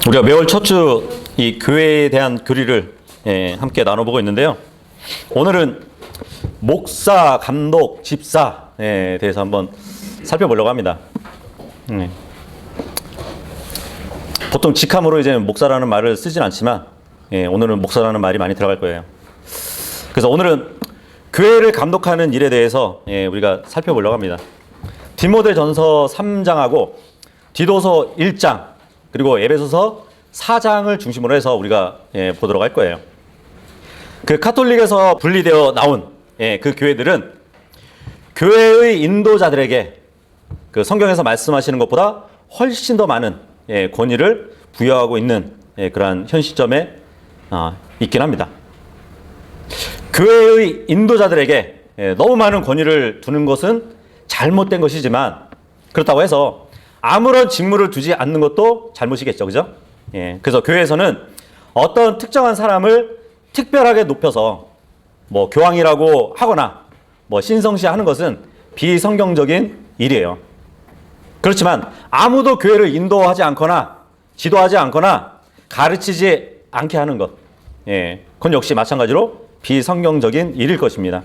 우리가 매월 첫 주 이 교회에 대한 교리를 함께 나눠보고 있는데요. 오늘은 목사, 감독, 집사에 대해서 한번 살펴보려고 합니다. 보통 직함으로 이제 목사라는 말을 쓰진 않지만 오늘은 목사라는 말이 많이 들어갈 거예요. 그래서 오늘은 교회를 감독하는 일에 대해서 우리가 살펴보려고 합니다. 디모데전서 3장하고 디도서 1장 그리고 에베소서 4장을 중심으로 해서 우리가 보도록 할 거예요. 그 카톨릭에서 분리되어 나온 그 교회들은 교회의 인도자들에게 그 성경에서 말씀하시는 것보다 훨씬 더 많은 권위를 부여하고 있는 그러한 현 시점에 있긴 합니다. 교회의 인도자들에게 너무 많은 권위를 두는 것은 잘못된 것이지만 그렇다고 해서 아무런 직무를 두지 않는 것도 잘못이겠죠, 그죠? 그래서 교회에서는 어떤 특정한 사람을 특별하게 높여서 뭐 교황이라고 하거나 뭐 신성시하는 것은 비성경적인 일이에요. 그렇지만 아무도 교회를 인도하지 않거나 지도하지 않거나 가르치지 않게 하는 것, 그건 역시 마찬가지로 비성경적인 일일 것입니다.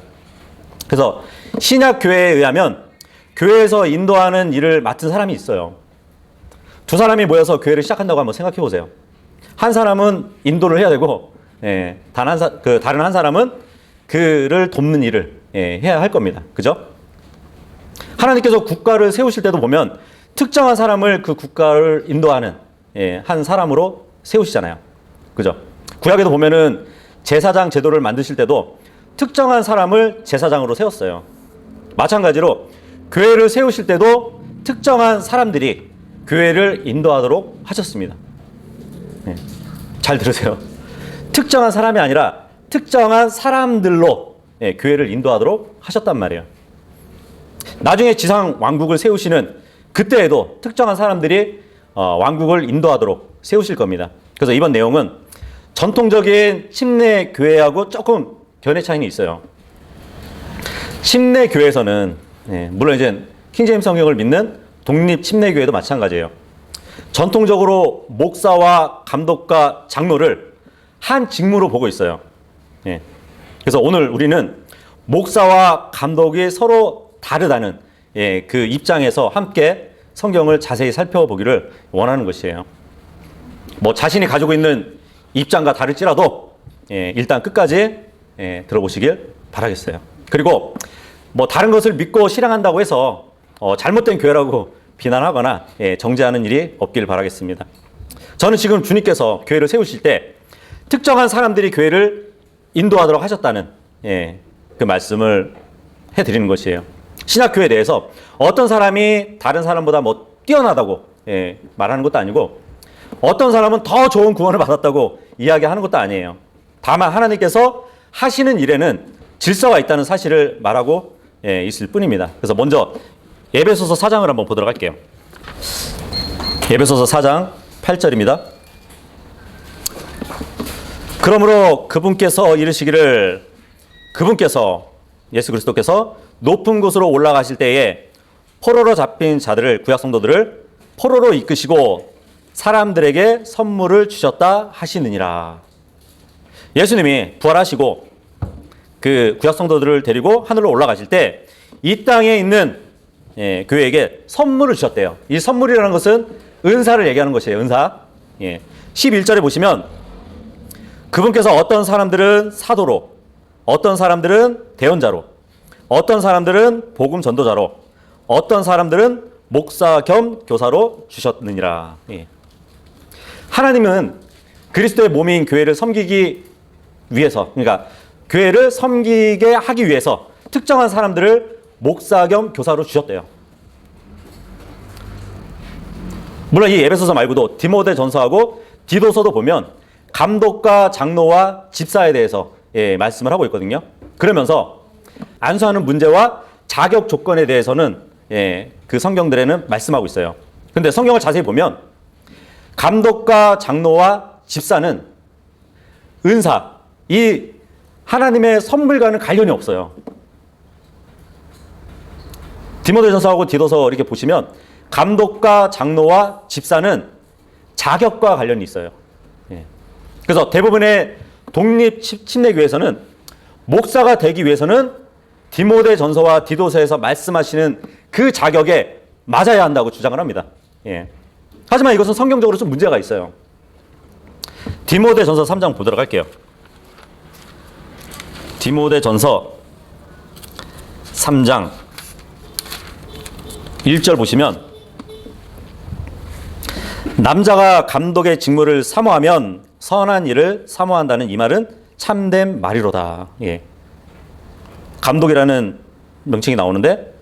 그래서 신약 교회에 의하면 교회에서 인도하는 일을 맡은 사람이 있어요. 두 사람이 모여서 교회를 시작한다고 한번 생각해 보세요. 한 사람은 인도를 해야 되고, 다른 한 사람은 그를 돕는 일을 해야 할 겁니다. 그죠? 하나님께서 국가를 세우실 때도 보면 특정한 사람을 그 국가를 인도하는 한 사람으로 세우시잖아요. 그죠? 구약에도 보면은 제사장 제도를 만드실 때도 특정한 사람을 제사장으로 세웠어요. 마찬가지로 교회를 세우실 때도 특정한 사람들이 교회를 인도하도록 하셨습니다. 잘 들으세요. 특정한 사람이 아니라 특정한 사람들로 교회를 인도하도록 하셨단 말이에요. 나중에 지상 왕국을 세우시는 그때에도 특정한 사람들이 왕국을 인도하도록 세우실 겁니다. 그래서 이번 내용은 전통적인 침례 교회하고 조금 견해 차이는 있어요. 침례 교회에서는 물론 이제 킹제임스 성경을 믿는 독립 침례 교회도 마찬가지예요. 전통적으로 목사와 감독과 장로를 한 직무로 보고 있어요. 그래서 오늘 우리는 목사와 감독이 서로 다르다는 그 입장에서 함께 성경을 자세히 살펴보기를 원하는 것이에요. 뭐 자신이 가지고 있는 입장과 다를지라도 일단 끝까지 들어보시길 바라겠어요. 그리고 뭐 다른 것을 믿고 실행한다고 해서 잘못된 교회라고 비난하거나 정죄하는 일이 없길 바라겠습니다. 저는 지금 주님께서 교회를 세우실 때 특정한 사람들이 교회를 인도하도록 하셨다는 그 말씀을 해드리는 것이에요. 신약교회에 대해서 어떤 사람이 다른 사람보다 뭐 뛰어나다고 말하는 것도 아니고 어떤 사람은 더 좋은 구원을 받았다고 이야기하는 것도 아니에요. 다만 하나님께서 하시는 일에는 질서가 있다는 사실을 말하고 있을 뿐입니다. 그래서 먼저 에베소서 4장을 한번 보도록 할게요. 에베소서 4장 8절입니다. 그러므로 그분께서 이르시기를 그분께서 예수 그리스도께서 높은 곳으로 올라가실 때에 포로로 잡힌 자들을 구약 성도들을 포로로 이끄시고 사람들에게 선물을 주셨다 하시느니라. 예수님이 부활하시고 그 구약 성도들을 데리고 하늘로 올라가실 때 이 땅에 있는 교회에게 선물을 주셨대요. 이 선물이라는 것은 은사를 얘기하는 것이에요. 은사. 11절에 보시면 그분께서 어떤 사람들은 사도로, 어떤 사람들은 대언자로, 어떤 사람들은 복음 전도자로, 어떤 사람들은 목사 겸 교사로 주셨느니라. 하나님은 그리스도의 몸인 교회를 섬기기 위해서, 그러니까 교회를 섬기게 하기 위해서 특정한 사람들을 목사 겸 교사로 주셨대요. 물론 이 에베소서 말고도 디모데전서하고 디도서도 보면 감독과 장로와 집사에 대해서 말씀을 하고 있거든요. 그러면서 안수하는 문제와 자격 조건에 대해서는 그 성경들에는 말씀하고 있어요. 근데 성경을 자세히 보면 감독과 장로와 집사는 은사, 이 하나님의 선물과는 관련이 없어요. 디모데전서하고 디도서 이렇게 보시면 감독과 장로와 집사는 자격과 관련이 있어요. 예. 그래서 대부분의 독립 침례교회에서는 목사가 되기 위해서는 디모데전서와 디도서에서 말씀하시는 그 자격에 맞아야 한다고 주장을 합니다. 예. 하지만 이것은 성경적으로 좀 문제가 있어요. 디모데전서 3장 보도록 할게요. 디모데전서 3장 1절 보시면 남자가 감독의 직무를 사모하면 선한 일을 사모한다는 이 말은 참된 말이로다. 예. 감독이라는 명칭이 나오는데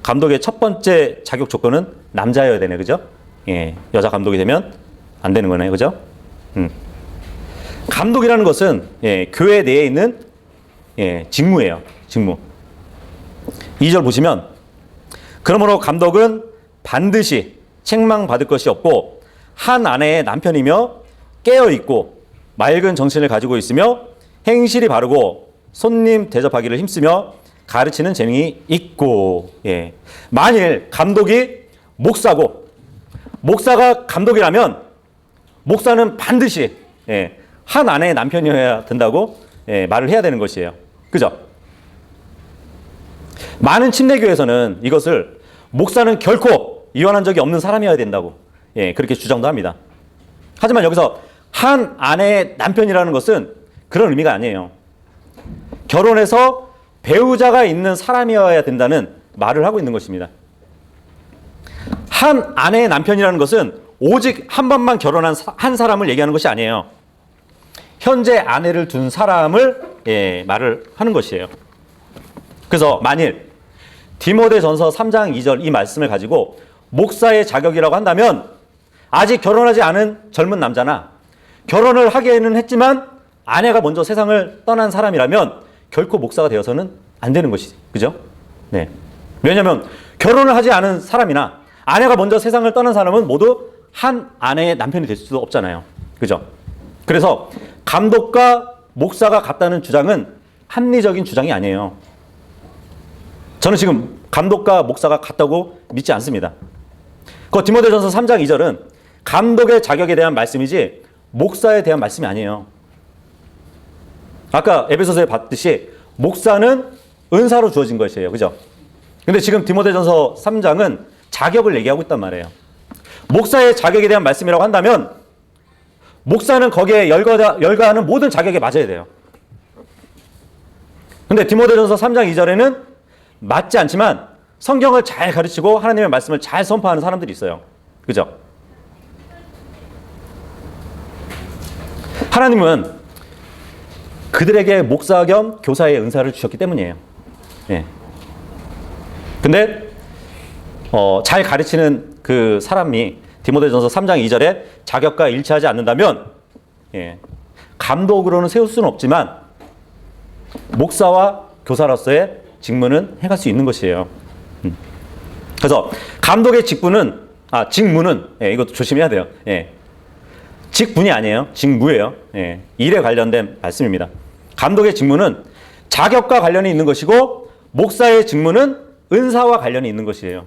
감독의 첫 번째 자격 조건은 남자여야 되네, 그죠? 예, 여자 감독이 되면 안 되는 거네, 그죠? 감독이라는 것은 교회 내에 있는 직무예요, 직무. 2절 보시면 그러므로 감독은 반드시 책망받을 것이 없고 한 아내의 남편이며 깨어있고 맑은 정신을 가지고 있으며 행실이 바르고 손님 대접하기를 힘쓰며 가르치는 재능이 있고. 예. 만일 감독이 목사고 목사가 감독이라면 목사는 반드시 한 아내의 남편이어야 된다고 말을 해야 되는 것이에요. 그죠? 많은 침례교에서는 이것을 목사는 결코 이혼한 적이 없는 사람이어야 된다고 그렇게 주장도 합니다. 하지만 여기서 한 아내의 남편이라는 것은 그런 의미가 아니에요. 결혼해서 배우자가 있는 사람이어야 된다는 말을 하고 있는 것입니다. 한 아내의 남편이라는 것은 오직 한 번만 결혼한 한 사람을 얘기하는 것이 아니에요. 현재 아내를 둔 사람을 말을 하는 것이에요. 그래서 만일 디모데전서 3장 2절 이 말씀을 가지고 목사의 자격이라고 한다면 아직 결혼하지 않은 젊은 남자나 결혼을 하기는 했지만 아내가 먼저 세상을 떠난 사람이라면 결코 목사가 되어서는 안 되는 것이지. 그죠? 네. 왜냐하면 결혼을 하지 않은 사람이나 아내가 먼저 세상을 떠난 사람은 모두 한 아내의 남편이 될 수도 없잖아요. 그죠? 그래서 감독과 목사가 같다는 주장은 합리적인 주장이 아니에요. 저는 지금 감독과 목사가 같다고 믿지 않습니다. 그 디모데전서 3장 2절은 감독의 자격에 대한 말씀이지 목사에 대한 말씀이 아니에요. 아까 에베소서에 봤듯이 목사는 은사로 주어진 것이에요. 그죠? 근데 지금 디모데전서 3장은 자격을 얘기하고 있단 말이에요. 목사의 자격에 대한 말씀이라고 한다면 목사는 거기에 열거하는 모든 자격에 맞아야 돼요. 근데 디모데전서 3장 2절에는 맞지 않지만 성경을 잘 가르치고 하나님의 말씀을 잘 선포하는 사람들이 있어요. 그죠? 하나님은 그들에게 목사 겸 교사의 은사를 주셨기 때문이에요. 예. 근데 잘 가르치는 그 사람이 디모데전서 3장 2절에 자격과 일치하지 않는다면 감독으로는 세울 수는 없지만 목사와 교사로서의 직무는 해갈 수 있는 것이에요. 그래서 감독의 직무는 이것도 조심해야 돼요. 직분이 아니에요. 직무예요. 일에 관련된 말씀입니다. 감독의 직무는 자격과 관련이 있는 것이고 목사의 직무는 은사와 관련이 있는 것이에요.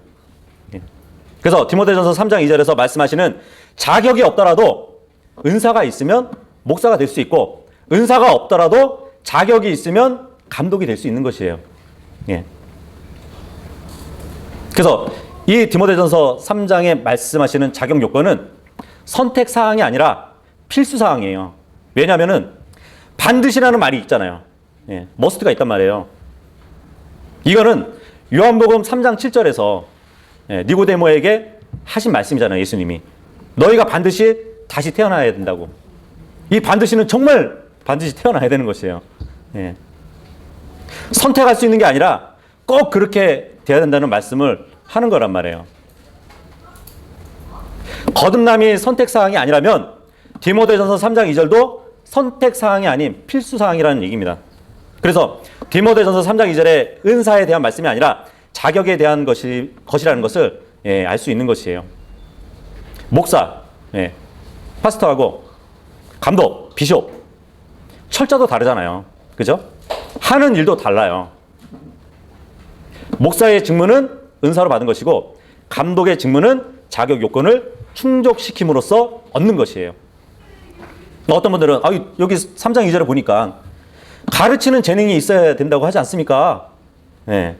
그래서 디모데전서 3장 2절에서 말씀하시는 자격이 없더라도 은사가 있으면 목사가 될 수 있고 은사가 없더라도 자격이 있으면 감독이 될 수 있는 것이에요. 그래서 이 디모데전서 3장에 말씀하시는 자격 요건은 선택 사항이 아니라 필수 사항이에요. 왜냐하면은 반드시라는 말이 있잖아요. 머스트가 있단 말이에요. 이거는 요한복음 3장 7절에서 니고데모에게 하신 말씀이잖아요. 예수님이 너희가 반드시 다시 태어나야 된다고. 이 반드시는 정말 반드시 태어나야 되는 것이에요. 선택할 수 있는 게 아니라 꼭 그렇게 돼야 된다는 말씀을 하는 거란 말이에요. 거듭남이 선택사항이 아니라면 디모데전서 3장 2절도 선택사항이 아닌 필수사항이라는 얘기입니다. 그래서 디모데전서 3장 2절에 은사에 대한 말씀이 아니라 자격에 대한 것이라는 것을 알 수 있는 것이에요. 목사, 파스터하고 감독, 비숍, 철자도 다르잖아요. 그죠? 하는 일도 달라요. 목사의 직무는 은사로 받은 것이고 감독의 직무는 자격 요건을 충족시킴으로써 얻는 것이에요. 어떤 분들은 여기 3장 2절에 보니까 가르치는 재능이 있어야 된다고 하지 않습니까? 네.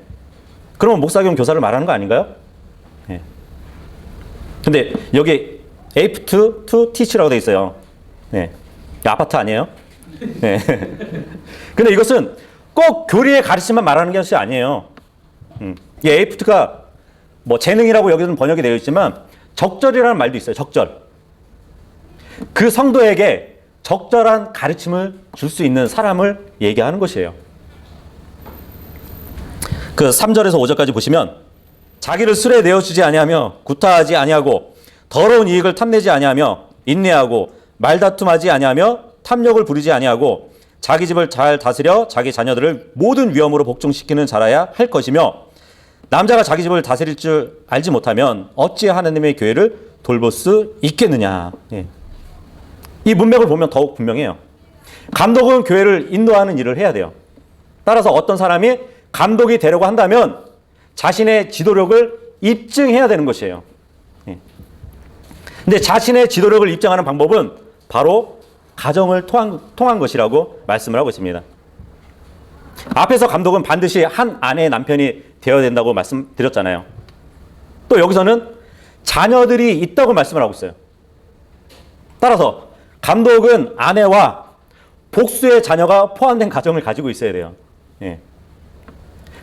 그러면 목사 겸 교사를 말하는 거 아닌가요? 네. 근데 여기 apт to teach라고 돼 있어요. 네. 아파트 아니에요? 네. 근데 이것은 꼭 교리의 가르침만 말하는 것이 아니에요. 이 apt가 뭐 재능이라고 여기는 번역이 되어 있지만 적절이라는 말도 있어요. 적절. 그 성도에게 적절한 가르침을 줄 수 있는 사람을 얘기하는 것이에요. 그 3절에서 5절까지 보시면 자기를 술에 내어주지 아니하며 구타하지 아니하고 더러운 이익을 탐내지 아니하며 인내하고 말다툼하지 아니하며 탐욕을 부리지 아니하고 자기 집을 잘 다스려 자기 자녀들을 모든 위험으로 복종시키는 자라야 할 것이며 남자가 자기 집을 다스릴 줄 알지 못하면 어찌 하나님의 교회를 돌볼 수 있겠느냐. 예. 이 문맥을 보면 더욱 분명해요. 감독은 교회를 인도하는 일을 해야 돼요. 따라서 어떤 사람이 감독이 되려고 한다면 자신의 지도력을 입증해야 되는 것이에요. 예. 근데 자신의 지도력을 입증하는 방법은 바로 가정을 통한 것이라고 말씀을 하고 있습니다. 앞에서 감독은 반드시 한 아내의 남편이 되어야 된다고 말씀드렸잖아요. 또 여기서는 자녀들이 있다고 말씀을 하고 있어요. 따라서 감독은 아내와 복수의 자녀가 포함된 가정을 가지고 있어야 돼요. 예.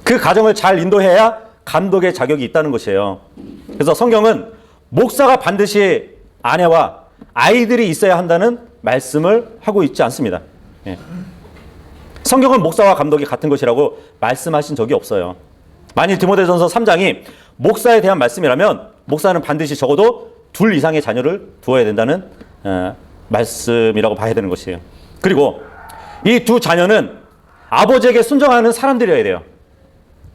그 가정을 잘 인도해야 감독의 자격이 있다는 것이에요. 그래서 성경은 목사가 반드시 아내와 아이들이 있어야 한다는 말씀을 하고 있지 않습니다. 예. 성경은 목사와 감독이 같은 것이라고 말씀하신 적이 없어요. 만일 디모데전서 3장이 목사에 대한 말씀이라면 목사는 반드시 적어도 2 이상의 자녀를 두어야 된다는 말씀이라고 봐야 되는 것이에요. 그리고 이 2 자녀는 아버지에게 순종하는 사람들이어야 돼요.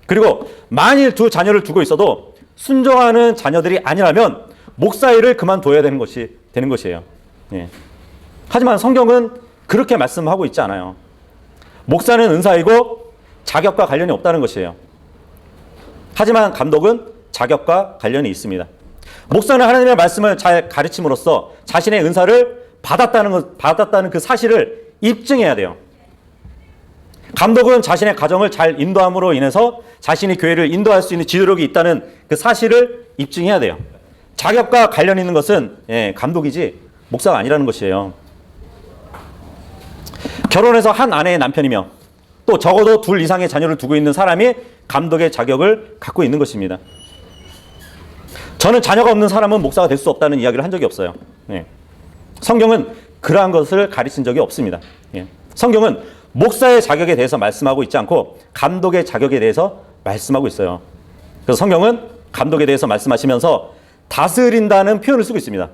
그리고 만일 2 자녀를 두고 있어도 순종하는 자녀들이 아니라면 목사 일을 그만둬야 되는 것이에요. 예. 하지만 성경은 그렇게 말씀하고 있지 않아요. 목사는 은사이고 자격과 관련이 없다는 것이에요. 하지만 감독은 자격과 관련이 있습니다. 목사는 하나님의 말씀을 잘 가르침으로써 자신의 은사를 받았다는 그 사실을 입증해야 돼요. 감독은 자신의 가정을 잘 인도함으로 인해서 자신이 교회를 인도할 수 있는 지도력이 있다는 그 사실을 입증해야 돼요. 자격과 관련 있는 것은 감독이지 목사가 아니라는 것이에요. 결혼해서 한 아내의 남편이며 또 적어도 2 이상의 자녀를 두고 있는 사람이 감독의 자격을 갖고 있는 것입니다. 저는 자녀가 없는 사람은 목사가 될 수 없다는 이야기를 한 적이 없어요. 성경은 그러한 것을 가르친 적이 없습니다. 성경은 목사의 자격에 대해서 말씀하고 있지 않고 감독의 자격에 대해서 말씀하고 있어요. 그래서 성경은 감독에 대해서 말씀하시면서 다스린다는 표현을 쓰고 있습니다.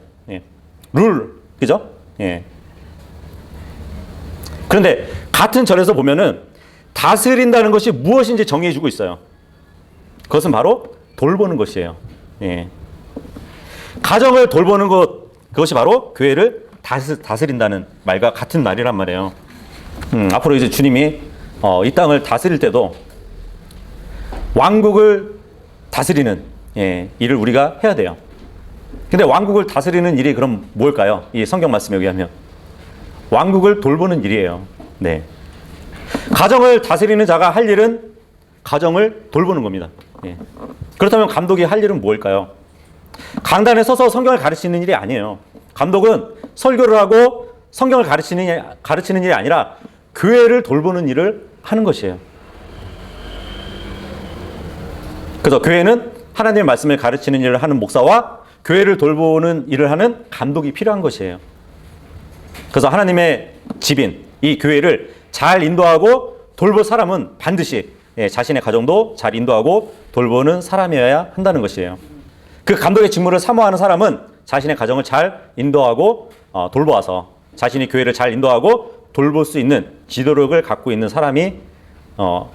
룰, 그죠? 그런데 같은 절에서 보면은 다스린다는 것이 무엇인지 정의해주고 있어요. 그것은 바로 돌보는 것이에요. 가정을 돌보는 그것이 바로 교회를 다스린다는 말과 같은 말이란 말이에요. 앞으로 이제 주님이 이 땅을 다스릴 때도 왕국을 다스리는 일을 우리가 해야 돼요. 근데 왕국을 다스리는 일이 그럼 뭘까요? 이 성경 말씀에 의하면 왕국을 돌보는 일이에요. 네. 가정을 다스리는 자가 할 일은 가정을 돌보는 겁니다. 그렇다면 감독이 할 일은 뭘까요? 강단에 서서 성경을 가르치는 일이 아니에요. 감독은 설교를 하고 성경을 가르치는 일이 아니라 교회를 돌보는 일을 하는 것이에요. 그래서 교회는 하나님의 말씀을 가르치는 일을 하는 목사와 교회를 돌보는 일을 하는 감독이 필요한 것이에요. 그래서 하나님의 집인 이 교회를 잘 인도하고 돌볼 사람은 반드시 자신의 가정도 잘 인도하고 돌보는 사람이어야 한다는 것이에요. 그 감독의 직무를 사모하는 사람은 자신의 가정을 잘 인도하고 돌보아서 자신이 교회를 잘 인도하고 돌볼 수 있는 지도력을 갖고 있는 사람이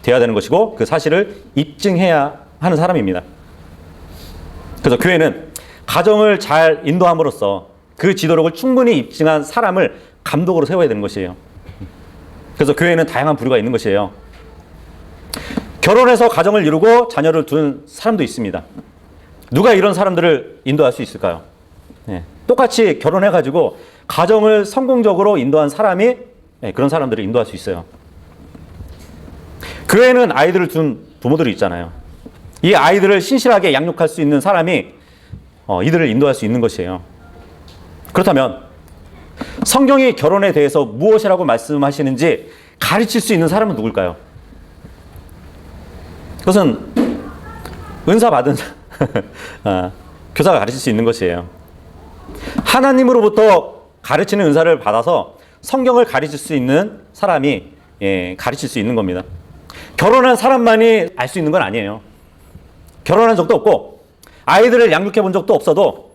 되어야 되는 것이고 그 사실을 입증해야 하는 사람입니다. 그래서 교회는 가정을 잘 인도함으로써 그 지도력을 충분히 입증한 사람을 감독으로 세워야 되는 것이에요. 그래서 교회는 다양한 부류가 있는 것이에요. 결혼해서 가정을 이루고 자녀를 둔 사람도 있습니다. 누가 이런 사람들을 인도할 수 있을까요? 예, 똑같이 결혼해가지고 가정을 성공적으로 인도한 사람이 예, 그런 사람들을 인도할 수 있어요. 교회는 아이들을 둔 부모들이 있잖아요. 이 아이들을 신실하게 양육할 수 있는 사람이 이들을 인도할 수 있는 것이에요. 그렇다면 성경이 결혼에 대해서 무엇이라고 말씀하시는지 가르칠 수 있는 사람은 누굴까요? 그것은 은사 받은 교사가 가르칠 수 있는 것이에요. 하나님으로부터 가르치는 은사를 받아서 성경을 가르칠 수 있는 사람이 가르칠 수 있는 겁니다. 결혼한 사람만이 알 수 있는 건 아니에요. 결혼한 적도 없고 아이들을 양육해 본 적도 없어도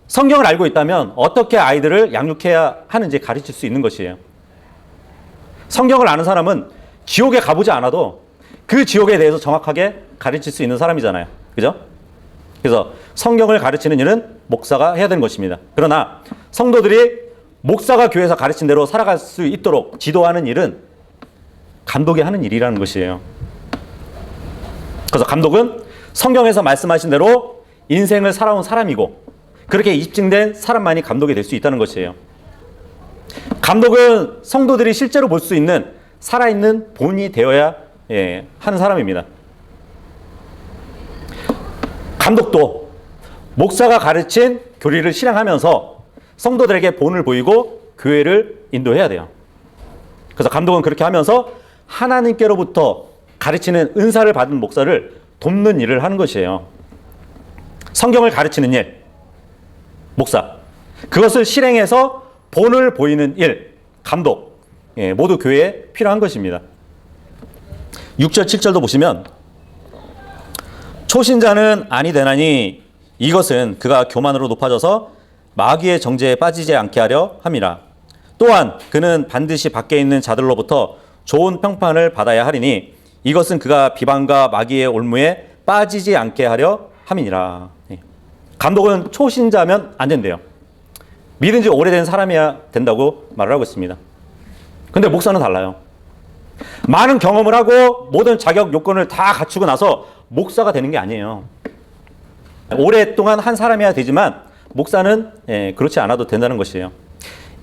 성경을 알고 있다면 어떻게 아이들을 양육해야 하는지 가르칠 수 있는 것이에요. 성경을 아는 사람은 지옥에 가보지 않아도 그 지옥에 대해서 정확하게 가르칠 수 있는 사람이잖아요. 그죠? 그래서 성경을 가르치는 일은 목사가 해야 되는 것입니다. 그러나 성도들이 목사가 교회에서 가르친 대로 살아갈 수 있도록 지도하는 일은 감독이 하는 일이라는 것이에요. 그래서 감독은 성경에서 말씀하신 대로 인생을 살아온 사람이고 그렇게 입증된 사람만이 감독이 될 수 있다는 것이에요. 감독은 성도들이 실제로 볼 수 있는 살아있는 본이 되어야 하는 사람입니다. 감독도 목사가 가르친 교리를 실행하면서 성도들에게 본을 보이고 교회를 인도해야 돼요. 그래서 감독은 그렇게 하면서 하나님께로부터 가르치는 은사를 받은 목사를 돕는 일을 하는 것이에요. 성경을 가르치는 일, 목사. 그것을 실행해서 본을 보이는 일, 감독. 모두 교회에 필요한 것입니다. 6절, 7절도 보시면 초신자는 아니 되나니 이것은 그가 교만으로 높아져서 마귀의 정죄에 빠지지 않게 하려 함이라. 또한 그는 반드시 밖에 있는 자들로부터 좋은 평판을 받아야 하리니 이것은 그가 비방과 마귀의 올무에 빠지지 않게 하려 함이니라. 감독은 초신자면 안 된대요. 믿은 지 오래된 사람이야 된다고 말을 하고 있습니다. 근데 목사는 달라요. 많은 경험을 하고 모든 자격 요건을 다 갖추고 나서 목사가 되는 게 아니에요. 오랫동안 한 사람이야 되지만 목사는 그렇지 않아도 된다는 것이에요.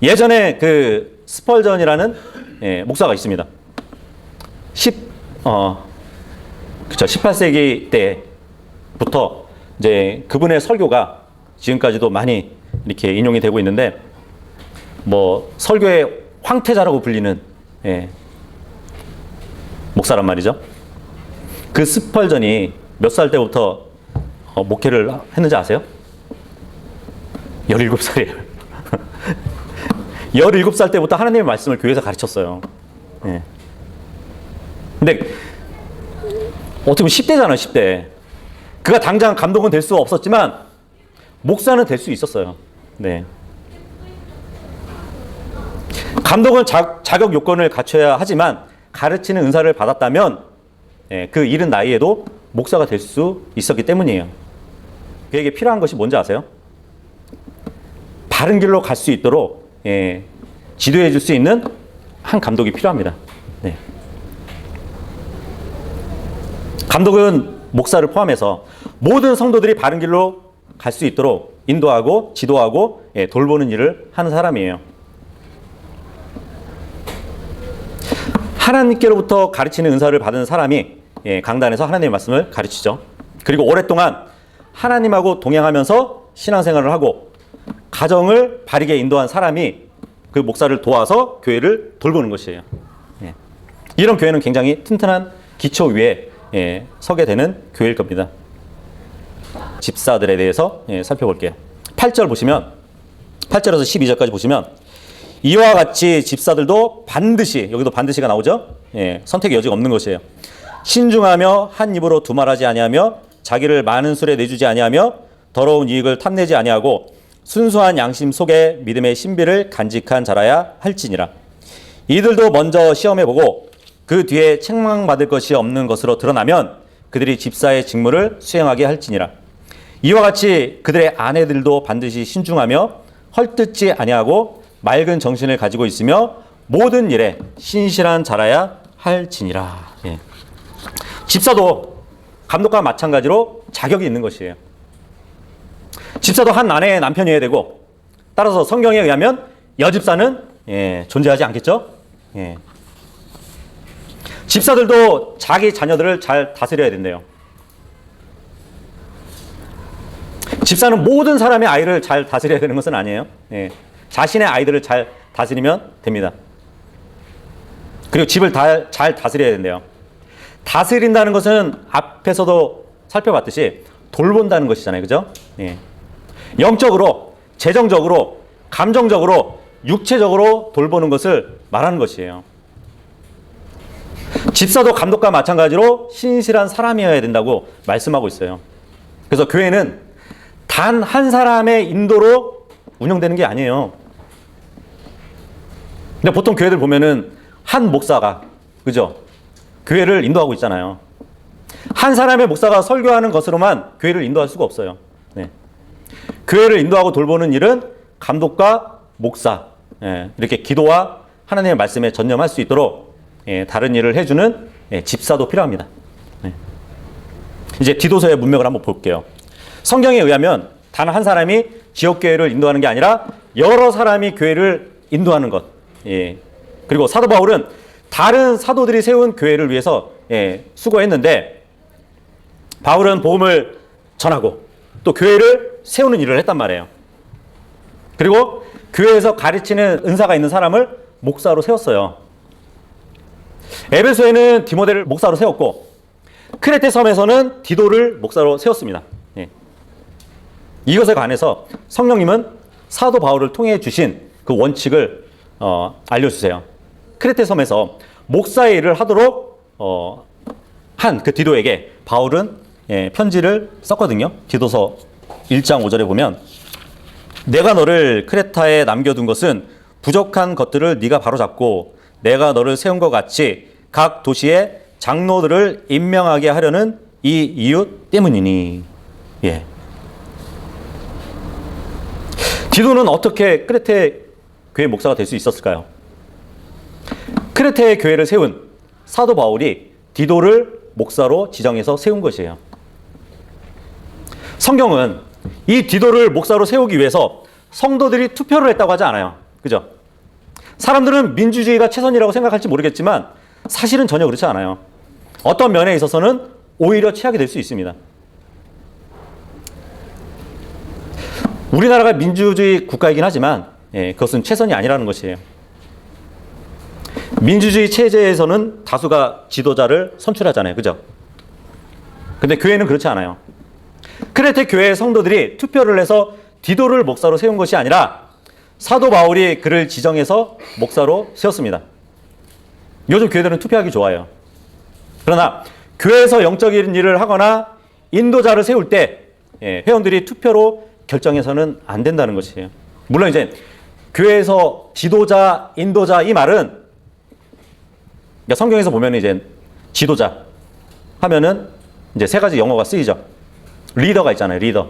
예전에 그 스펄전이라는 목사가 있습니다. 18세기 때부터 이제 그분의 설교가 지금까지도 많이 이렇게 인용이 되고 있는데 뭐 설교의 황태자라고 불리는 목사란 말이죠. 그 스펄전이 몇 살 때부터 목회를 했는지 아세요? 17살이에요. 17살 때부터 하나님의 말씀을 교회에서 가르쳤어요. 근데 어떻게 보면 10대잖아요, 10대. 그가 당장 감독은 될 수 없었지만 목사는 될 수 있었어요. 네. 감독은 자격 요건을 갖춰야 하지만 가르치는 은사를 받았다면 그 이른 나이에도 목사가 될 수 있었기 때문이에요. 그에게 필요한 것이 뭔지 아세요? 바른 길로 갈 수 있도록 지도해 줄 수 있는 한 감독이 필요합니다. 네. 감독은 목사를 포함해서 모든 성도들이 바른 길로 갈 수 있도록 인도하고 지도하고 돌보는 일을 하는 사람이에요. 하나님께로부터 가르치는 은사를 받은 사람이 강단에서 하나님의 말씀을 가르치죠. 그리고 오랫동안 하나님하고 동행하면서 신앙생활을 하고 가정을 바르게 인도한 사람이 그 목사를 도와서 교회를 돌보는 것이에요. 이런 교회는 굉장히 튼튼한 기초 위에 서게 되는 교회일 겁니다. 집사들에 대해서 살펴볼게요. 8절 보시면 8절에서 12절까지 보시면 이와 같이 집사들도 반드시, 여기도 반드시가 나오죠. 선택의 여지가 없는 것이에요. 신중하며 한 입으로 두말하지 아니하며 자기를 많은 술에 내주지 아니하며 더러운 이익을 탐내지 아니하고 순수한 양심 속에 믿음의 신비를 간직한 자라야 할지니라. 이들도 먼저 시험해보고 그 뒤에 책망받을 것이 없는 것으로 드러나면 그들이 집사의 직무를 수행하게 할지니라. 이와 같이 그들의 아내들도 반드시 신중하며 헐뜯지 아니하고 맑은 정신을 가지고 있으며 모든 일에 신실한 자라야 할지니라. 집사도 감독과 마찬가지로 자격이 있는 것이에요. 집사도 한 아내의 남편이어야 되고, 따라서 성경에 의하면 여집사는 존재하지 않겠죠? 집사들도 자기 자녀들을 잘 다스려야 된대요. 집사는 모든 사람의 아이를 잘 다스려야 되는 것은 아니에요. 자신의 아이들을 잘 다스리면 됩니다. 그리고 집을 잘 다스려야 된대요. 다스린다는 것은 앞에서도 살펴봤듯이 돌본다는 것이잖아요. 그죠? 영적으로, 재정적으로, 감정적으로, 육체적으로 돌보는 것을 말하는 것이에요. 집사도 감독과 마찬가지로 신실한 사람이어야 된다고 말씀하고 있어요. 그래서 교회는 단 한 사람의 인도로 운영되는 게 아니에요. 근데 보통 교회들 보면은 한 목사가, 그죠? 교회를 인도하고 있잖아요. 한 사람의 목사가 설교하는 것으로만 교회를 인도할 수가 없어요. 교회를 인도하고 돌보는 일은 감독과 목사, 이렇게 기도와 하나님의 말씀에 전념할 수 있도록 다른 일을 해주는 집사도 필요합니다. 이제 디도서의 문맥을 한번 볼게요. 성경에 의하면 단 한 사람이 지역교회를 인도하는 게 아니라 여러 사람이 교회를 인도하는 것. 그리고 사도 바울은 다른 사도들이 세운 교회를 위해서 수고했는데, 바울은 복음을 전하고 또 교회를 세우는 일을 했단 말이에요. 그리고 교회에서 가르치는 은사가 있는 사람을 목사로 세웠어요. 에베소에는 디모데를 목사로 세웠고, 크레테 섬에서는 디도를 목사로 세웠습니다. 이것에 관해서 성령님은 사도 바울을 통해 주신 그 원칙을 알려주세요. 크레테 섬에서 목사의 일을 하도록 한 그 디도에게 바울은 편지를 썼거든요. 디도서 1장 5절에 보면, 내가 너를 크레타에 남겨둔 것은 부족한 것들을 네가 바로잡고 내가 너를 세운 것 같이 각 도시에 장로들을 임명하게 하려는 이 이유 때문이니. 디도는 어떻게 크레테 교회 목사가 될 수 있었을까요? 크레테의 교회를 세운 사도 바울이 디도를 목사로 지정해서 세운 것이에요. 성경은 이 디도를 목사로 세우기 위해서 성도들이 투표를 했다고 하지 않아요. 그죠? 사람들은 민주주의가 최선이라고 생각할지 모르겠지만 사실은 전혀 그렇지 않아요. 어떤 면에 있어서는 오히려 최악이 될 수 있습니다. 우리나라가 민주주의 국가이긴 하지만 그것은 최선이 아니라는 것이에요. 민주주의 체제에서는 다수가 지도자를 선출하잖아요. 그죠? 근데 교회는 그렇지 않아요. 크레테 교회의 성도들이 투표를 해서 디도를 목사로 세운 것이 아니라 사도 바울이 그를 지정해서 목사로 세웠습니다. 요즘 교회들은 투표하기 좋아해요. 그러나 교회에서 영적인 일을 하거나 인도자를 세울 때 회원들이 투표로 결정해서는 안 된다는 것이에요. 물론 이제 교회에서 지도자, 인도자 이 말은 성경에서 보면 이제 지도자 하면은 이제 세 가지 영어가 쓰이죠. 리더가 있잖아요. 리더.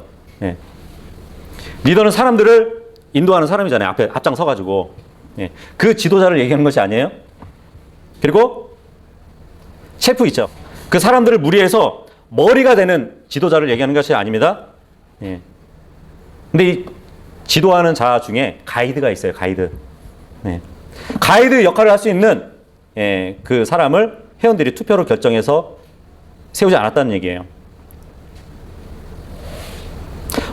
리더는 사람들을 인도하는 사람이잖아요. 앞에 앞장 서가지고. 그 지도자를 얘기하는 것이 아니에요. 그리고 셰프 있죠. 그 사람들을 무리해서 머리가 되는 지도자를 얘기하는 것이 아닙니다. 근데 이 지도하는 자 중에 가이드가 있어요. 가이드. 가이드 역할을 할 수 있는 그 사람을 회원들이 투표로 결정해서 세우지 않았다는 얘기예요.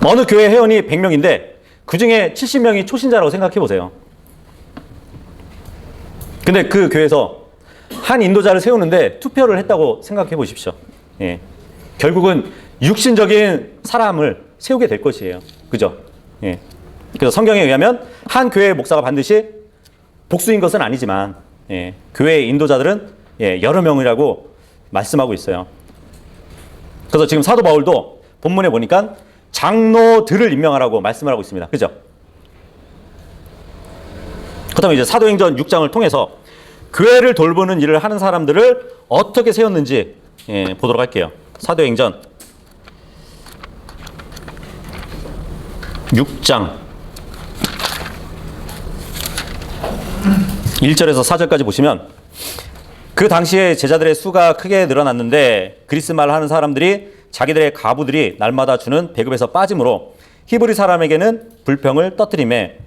어느 교회 회원이 100명인데 그 중에 70명이 초신자라고 생각해 보세요. 근데 그 교회에서 한 인도자를 세우는데 투표를 했다고 생각해 보십시오. 결국은 육신적인 사람을 세우게 될 것이에요. 그죠? 그래서 성경에 의하면 한 교회의 목사가 반드시 복수인 것은 아니지만 교회의 인도자들은 여러 명이라고 말씀하고 있어요. 그래서 지금 사도 바울도 본문에 보니까 장로들을 임명하라고 말씀을 하고 있습니다. 그죠? 그렇다면 이제 사도행전 6장을 통해서 교회를 돌보는 일을 하는 사람들을 어떻게 세웠는지 보도록 할게요. 사도행전 6장 1절에서 4절까지 보시면, 그 당시에 제자들의 수가 크게 늘어났는데 그리스 말 하는 사람들이 자기들의 가부들이 날마다 주는 배급에서 빠짐으로 히브리 사람에게는 불평을 떠뜨리매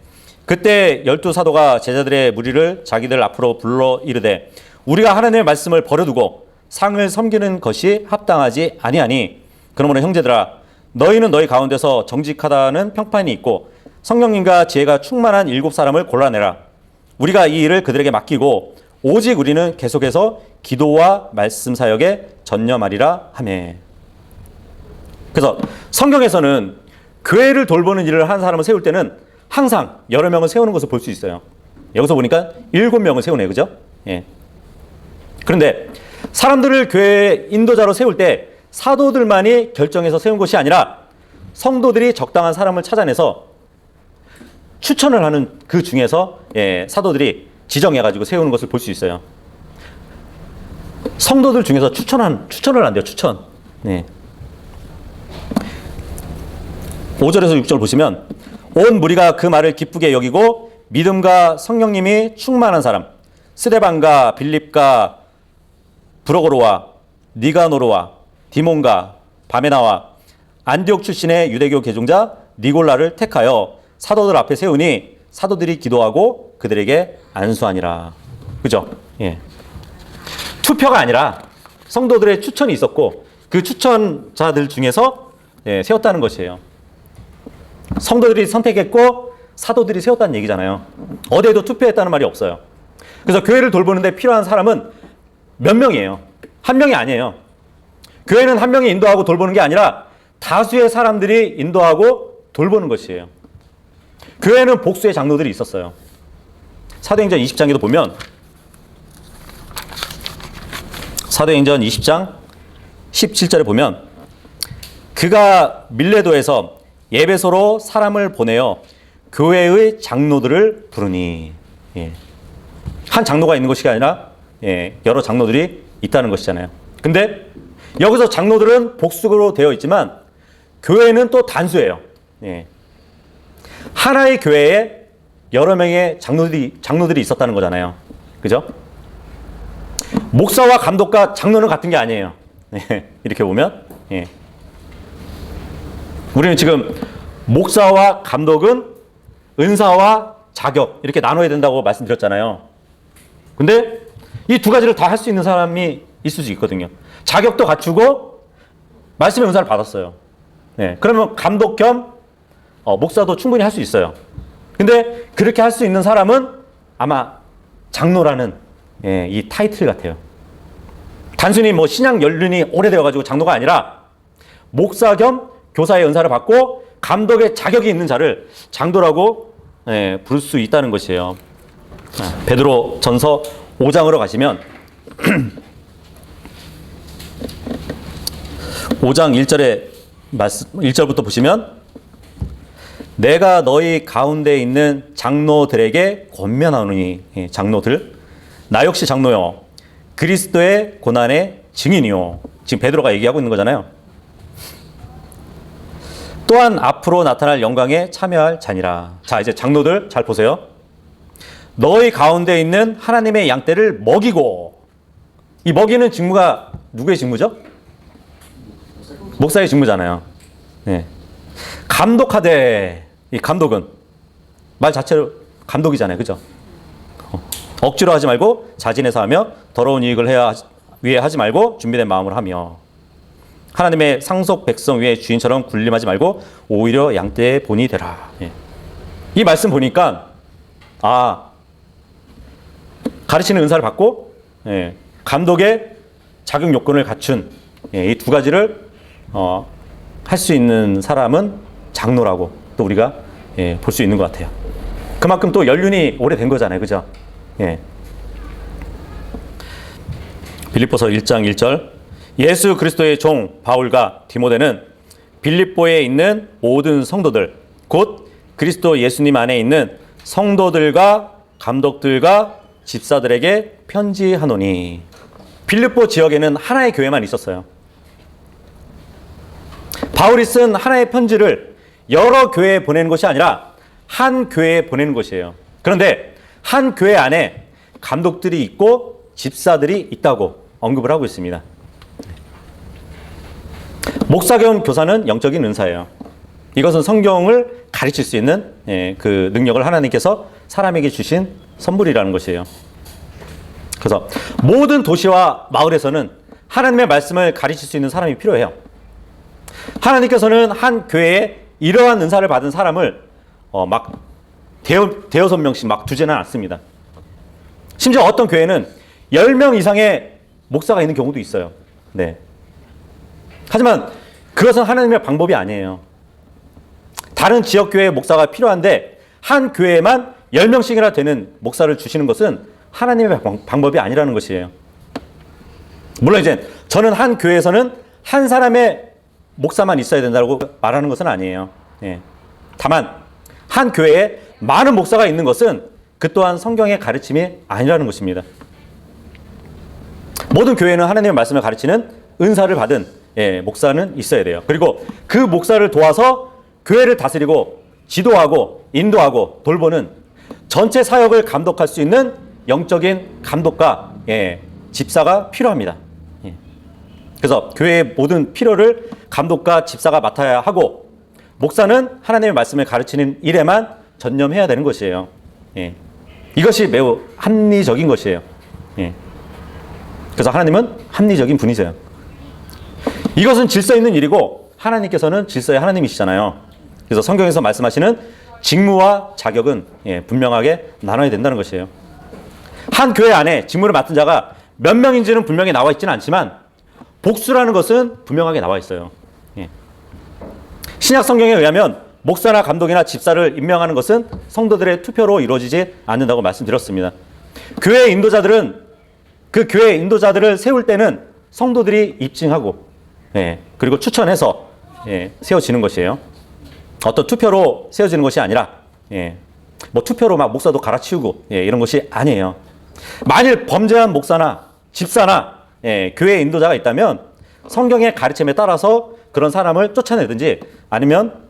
그때 12사도가 제자들의 무리를 자기들 앞으로 불러 이르되 우리가 하나님의 말씀을 버려두고 상을 섬기는 것이 합당하지 아니하니 그러므로 형제들아 너희는 너희 가운데서 정직하다는 평판이 있고 성령님과 지혜가 충만한 7사람을 골라내라. 우리가 이 일을 그들에게 맡기고 오직 우리는 계속해서 기도와 말씀 사역에 전념하리라 하매. 그래서 성경에서는 교회를 돌보는 일을 하는 사람을 세울 때는 항상 여러 명을 세우는 것을 볼 수 있어요. 여기서 보니까 7명을 세우네요. 그죠? 예. 그런데 사람들을 교회 인도자로 세울 때 사도들만이 결정해서 세운 것이 아니라 성도들이 적당한 사람을 찾아내서 추천을 하는 그 중에서 사도들이 지정해가지고 세우는 것을 볼 수 있어요. 성도들 중에서 추천을 한대요. 추천. 네. 5절에서 6절 보시면 온 무리가 그 말을 기쁘게 여기고 믿음과 성령님이 충만한 사람 스데반과 빌립과 브로고로와 니가노르와 디몬과 바메나와 안디옥 출신의 유대교 개종자 니골라를 택하여 사도들 앞에 세우니 사도들이 기도하고 그들에게 안수하니라. 그죠? 예. 투표가 아니라 성도들의 추천이 있었고 그 추천자들 중에서 세웠다는 것이에요. 성도들이 선택했고 사도들이 세웠다는 얘기잖아요. 어디에도 투표했다는 말이 없어요. 그래서 교회를 돌보는데 필요한 사람은 몇 명이에요. 한 명이 아니에요. 교회는 한 명이 인도하고 돌보는 게 아니라 다수의 사람들이 인도하고 돌보는 것이에요. 교회는 복수의 장로들이 있었어요. 사도행전 20장에도 보면 사도행전 20장 17절에 보면 그가 밀레도에서 예배소로 사람을 보내어 교회의 장로들을 부르니. 예. 한 장로가 있는 것이 아니라 여러 장로들이 있다는 것이잖아요. 근데 여기서 장로들은 복수로 되어 있지만 교회는 또 단수예요. 예. 하나의 교회에 여러 명의 장로들이 있었다는 거잖아요. 그죠? 목사와 감독과 장로는 같은 게 아니에요. 이렇게 보면. 예. 우리는 지금 목사와 감독은 은사와 자격 이렇게 나눠야 된다고 말씀드렸잖아요. 근데 이 두 가지를 다 할 수 있는 사람이 있을 수 있거든요. 자격도 갖추고 말씀의 은사를 받았어요. 네, 그러면 감독 겸 목사도 충분히 할 수 있어요. 근데 그렇게 할 수 있는 사람은 아마 장로라는 이 타이틀 같아요. 단순히 뭐 신앙 연륜이 오래되어가지고 장로가 아니라 목사 겸 교사의 은사를 받고 감독의 자격이 있는 자를 장로라고 부를 수 있다는 것이에요. 베드로 전서 5장으로 가시면 5장 1절부터 보시면 내가 너희 가운데 있는 장로들에게 권면하노니 장로들 나 역시 장로요 그리스도의 고난의 증인이요. 지금 베드로가 얘기하고 있는 거잖아요. 또한 앞으로 나타날 영광에 참여할 자니라. 자, 이제 장로들 잘 보세요. 너희 가운데 있는 하나님의 양떼를 먹이고, 이 먹이는 직무가 누구의 직무죠? 목사의 직무잖아요. 네. 감독하되, 이 감독은 말 자체로 감독이잖아요. 그죠? 억지로 하지 말고 자진해서 하며 더러운 이익을 위해 하지 말고 준비된 마음으로 하며 하나님의 상속 백성 위에 주인처럼 군림하지 말고 오히려 양떼의 본이 되라. 예. 이 말씀 보니까 가르치는 은사를 받고 감독의 자격 요건을 갖춘 이 두 가지를 할 수 있는 사람은 장로라고 또 우리가 볼 수 있는 것 같아요. 그만큼 또 연륜이 오래된 거잖아요. 그죠? 예. 빌립보서 1장 1절 예수 그리스도의 종 바울과 디모데는 빌립보에 있는 모든 성도들 곧 그리스도 예수님 안에 있는 성도들과 감독들과 집사들에게 편지하노니. 빌립보 지역에는 하나의 교회만 있었어요. 바울이 쓴 하나의 편지를 여러 교회에 보내는 것이 아니라 한 교회에 보내는 것이에요. 그런데 한 교회 안에 감독들이 있고 집사들이 있다고 언급을 하고 있습니다. 목사 겸 교사는 영적인 은사예요. 이것은 성경을 가르칠 수 있는 그 능력을 하나님께서 사람에게 주신 선물이라는 것이에요. 그래서 모든 도시와 마을에서는 하나님의 말씀을 가르칠 수 있는 사람이 필요해요. 하나님께서는 한 교회에 이러한 은사를 받은 사람을 막 대여섯 명씩 막 두지는 않습니다. 심지어 어떤 교회는 10명 이상의 목사가 있는 경우도 있어요. 네. 하지만 그것은 하나님의 방법이 아니에요. 다른 지역교회의 목사가 필요한데 한 교회에만 10명씩이나 되는 목사를 주시는 것은 하나님의 방법이 아니라는 것이에요. 물론 이제 저는 한 교회에서는 한 사람의 목사만 있어야 된다고 말하는 것은 아니에요. 예. 다만 한 교회에 많은 목사가 있는 것은 그 또한 성경의 가르침이 아니라는 것입니다. 모든 교회는 하나님의 말씀을 가르치는 은사를 받은 목사는 있어야 돼요. 그리고 그 목사를 도와서 교회를 다스리고 지도하고 인도하고 돌보는 전체 사역을 감독할 수 있는 영적인 감독과 집사가 필요합니다. 그래서 교회의 모든 필요를 감독과 집사가 맡아야 하고 목사는 하나님의 말씀을 가르치는 일에만 전념해야 되는 것이에요. 이것이 매우 합리적인 것이에요. 그래서 하나님은 합리적인 분이세요. 이것은 질서 있는 일이고 하나님께서는 질서의 하나님이시잖아요. 그래서 성경에서 말씀하시는 직무와 자격은 분명하게 나눠야 된다는 것이에요. 한 교회 안에 직무를 맡은 자가 몇 명인지는 분명히 나와 있지는 않지만 복수라는 것은 분명하게 나와 있어요. 신약 성경에 의하면 목사나 감독이나 집사를 임명하는 것은 성도들의 투표로 이루어지지 않는다고 말씀드렸습니다. 교회 인도자들은 그 교회 인도자들을 세울 때는 성도들이 입증하고 그리고 추천해서 세워지는 것이에요. 어떤 투표로 세워지는 것이 아니라 뭐 투표로 막 목사도 갈아치우고 이런 것이 아니에요. 만일 범죄한 목사나 집사나 교회 인도자가 있다면 성경의 가르침에 따라서 그런 사람을 쫓아내든지 아니면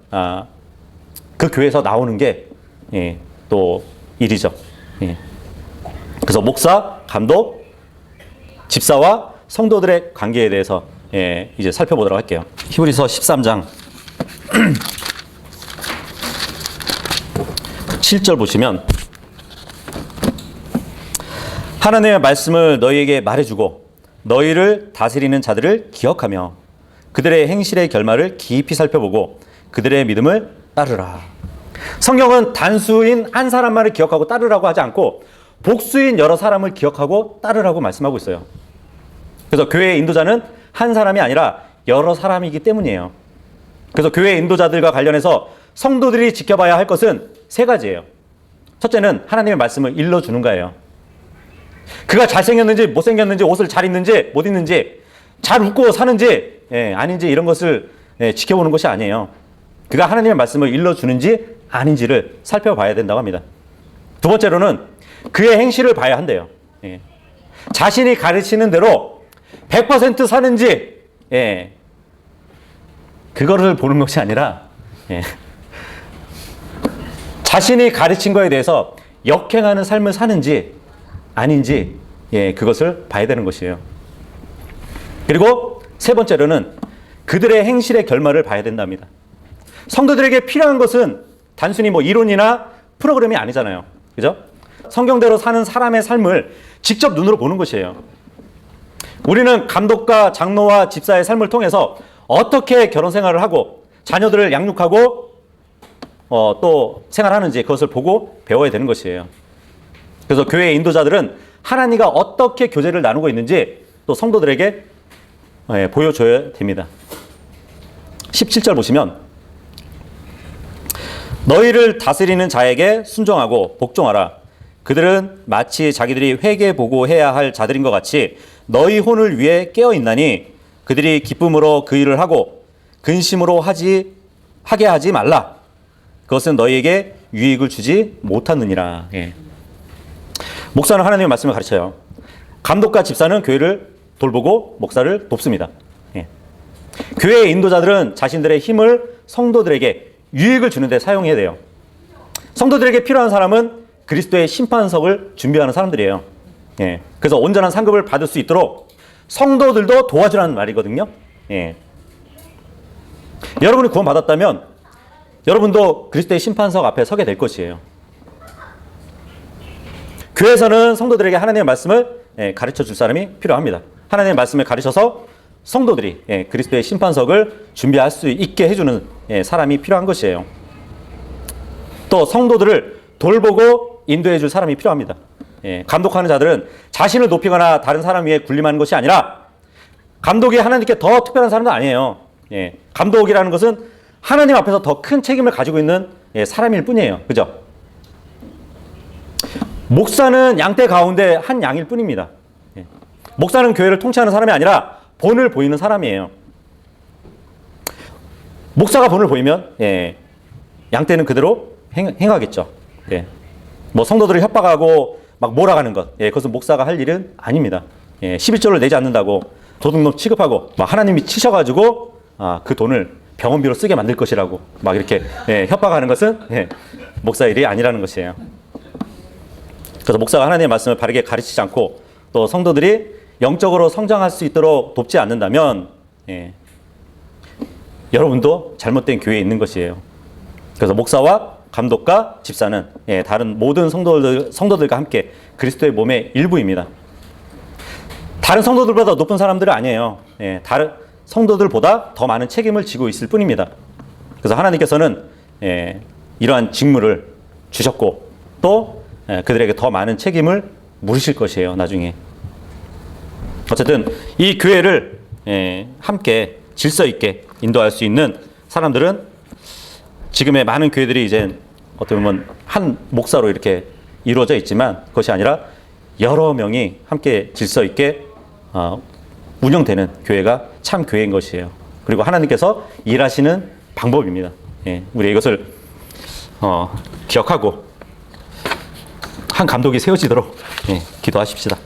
그 교회에서 나오는 게 또 일이죠. 그래서 목사, 감독, 집사와 성도들의 관계에 대해서 이제 살펴보도록 할게요. 히브리서 13장 7절 보시면 하나님의 말씀을 너희에게 말해주고 너희를 다스리는 자들을 기억하며 그들의 행실의 결말을 깊이 살펴보고 그들의 믿음을 따르라. 성경은 단수인 한 사람만을 기억하고 따르라고 하지 않고 복수인 여러 사람을 기억하고 따르라고 말씀하고 있어요. 그래서 교회의 인도자는 한 사람이 아니라 여러 사람이기 때문이에요. 그래서 교회 인도자들과 관련해서 성도들이 지켜봐야 할 것은 세 가지예요. 첫째는 하나님의 말씀을 일러주는 거예요. 그가 잘생겼는지 못생겼는지 옷을 잘 입는지 못 입는지 잘 웃고 사는지 아닌지 이런 것을 지켜보는 것이 아니에요. 그가 하나님의 말씀을 일러주는지 아닌지를 살펴봐야 된다고 합니다. 두 번째로는 그의 행실을 봐야 한대요. 자신이 가르치는 대로 100% 사는지 그거를 보는 것이 아니라 자신이 가르친 거에 대해서 역행하는 삶을 사는지 아닌지 그것을 봐야 되는 것이에요. 그리고 세 번째로는 그들의 행실의 결말을 봐야 된답니다. 성도들에게 필요한 것은 단순히 뭐 이론이나 프로그램이 아니잖아요. 그죠? 성경대로 사는 사람의 삶을 직접 눈으로 보는 것이에요. 우리는 감독과 장로와 집사의 삶을 통해서 어떻게 결혼 생활을 하고 자녀들을 양육하고 또 생활하는지 그것을 보고 배워야 되는 것이에요. 그래서 교회의 인도자들은 하나님과 어떻게 교제를 나누고 있는지 또 성도들에게 보여줘야 됩니다. 17절 보시면 너희를 다스리는 자에게 순종하고 복종하라. 그들은 마치 자기들이 회개 보고해야 할 자들인 것 같이 너희 혼을 위해 깨어 있나니 그들이 기쁨으로 그 일을 하고 근심으로 하게 하지 말라. 그것은 너희에게 유익을 주지 못하느니라. 목사는 하나님의 말씀을 가르쳐요. 감독과 집사는 교회를 돌보고 목사를 돕습니다. 교회의 인도자들은 자신들의 힘을 성도들에게 유익을 주는 데 사용해야 돼요. 성도들에게 필요한 사람은 그리스도의 심판석을 준비하는 사람들이에요. 그래서 온전한 상급을 받을 수 있도록 성도들도 도와주라는 말이거든요. 여러분이 구원받았다면 여러분도 그리스도의 심판석 앞에 서게 될 것이에요. 교회에서는 성도들에게 하나님의 말씀을 가르쳐 줄 사람이 필요합니다. 하나님의 말씀을 가르쳐서 성도들이 그리스도의 심판석을 준비할 수 있게 해주는 사람이 필요한 것이에요. 또 성도들을 돌보고 인도해 줄 사람이 필요합니다. 감독하는 자들은 자신을 높이거나 다른 사람 위에 군림하는 것이 아니라 감독이 하나님께 더 특별한 사람도 아니에요. 감독이라는 것은 하나님 앞에서 더 큰 책임을 가지고 있는 사람일 뿐이에요. 그죠? 목사는 양떼 가운데 한 양일 뿐입니다. 목사는 교회를 통치하는 사람이 아니라 본을 보이는 사람이에요. 목사가 본을 보이면 양떼는 그대로 행하겠죠. 뭐 성도들을 협박하고 막 몰아가는 것, 그것은 목사가 할 일은 아닙니다. 11조를 내지 않는다고 도둑놈 취급하고 막 하나님이 치셔가지고 그 돈을 병원비로 쓰게 만들 것이라고 막 이렇게 협박하는 것은 목사 일이 아니라는 것이에요. 그래서 목사가 하나님의 말씀을 바르게 가르치지 않고 또 성도들이 영적으로 성장할 수 있도록 돕지 않는다면 여러분도 잘못된 교회에 있는 것이에요. 그래서 목사와 감독과 집사는 다른 모든 성도들과 함께 그리스도의 몸의 일부입니다. 다른 성도들보다 높은 사람들은 아니에요. 다른 성도들보다 더 많은 책임을 지고 있을 뿐입니다. 그래서 하나님께서는 이러한 직무를 주셨고 또 그들에게 더 많은 책임을 물으실 것이에요. 나중에. 어쨌든 이 교회를 함께 질서 있게 인도할 수 있는 사람들은 지금의 많은 교회들이 이제 어떻게 보면 한 목사로 이렇게 이루어져 있지만 그것이 아니라 여러 명이 함께 질서 있게 운영되는 교회가 참 교회인 것이에요. 그리고 하나님께서 일하시는 방법입니다. 우리 이것을 기억하고 한 감독이 세워지도록 기도하십시다.